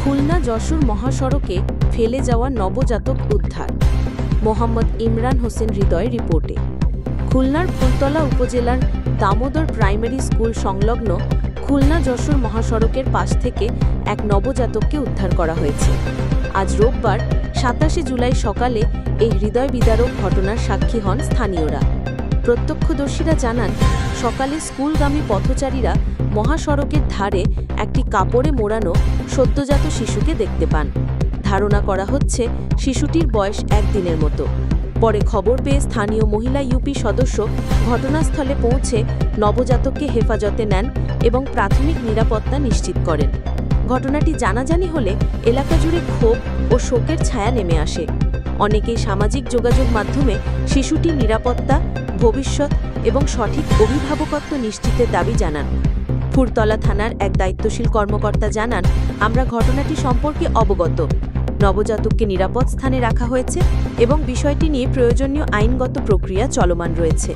খুলনা যশোর মহাসড়কে ফেলে যাওয়া নবজাতক উদ্ধার। মোহাম্মদ ইমরান হোসেন হৃদয় রিপোর্টে। খুলনার ফুলতলা উপজেলার দামোদর প্রাইমারি স্কুল সংলগ্ন খুলনা যশোর মহাসড়কের পাশ থেকে এক নবজাতককে উদ্ধার করা হয়েছে। আজ রোববার ২৭ জুলাই সকালে এই হৃদয় বিদারক ঘটনার সাক্ষী হন স্থানীয়রা। প্রত্যক্ষদর্শীরা জানান, সকালে স্কুলগামী পথচারীরা মহাসড়কের ধারে একটি কাপড়ে মোড়ানো সদ্যজাত শিশুকে দেখতে পান। ধারণা করা হচ্ছে শিশুটির বয়স ১ দিনের মতো। পরে খবর পেয়ে স্থানীয় মহিলা ইউপি সদস্য ঘটনাস্থলে পৌঁছে নবজাতককে হেফাজতে নেন এবং প্রাথমিক নিরাপত্তা নিশ্চিত করেন। ঘটনাটি জানাজানি হলে এলাকা জুড়ে ক্ষোভ ও শোকের ছায়া নেমে আসে। অনেকেই সামাজিক যোগাযোগ মাধ্যমে শিশুটির নিরাপত্তা, ভবিষ্যৎ এবং সঠিক অভিভাবকত্ব নিশ্চিতের দাবি জানান। ফুলতলা থানার এক দায়িত্বশীল কর্মকর্তা জানান, আমরা ঘটনাটি সম্পর্কে অবগত। নবজাতককে নিরাপদ স্থানে রাখা হয়েছে এবং বিষয়টি নিয়ে প্রয়োজনীয় আইনগত প্রক্রিয়া চলমান রয়েছে।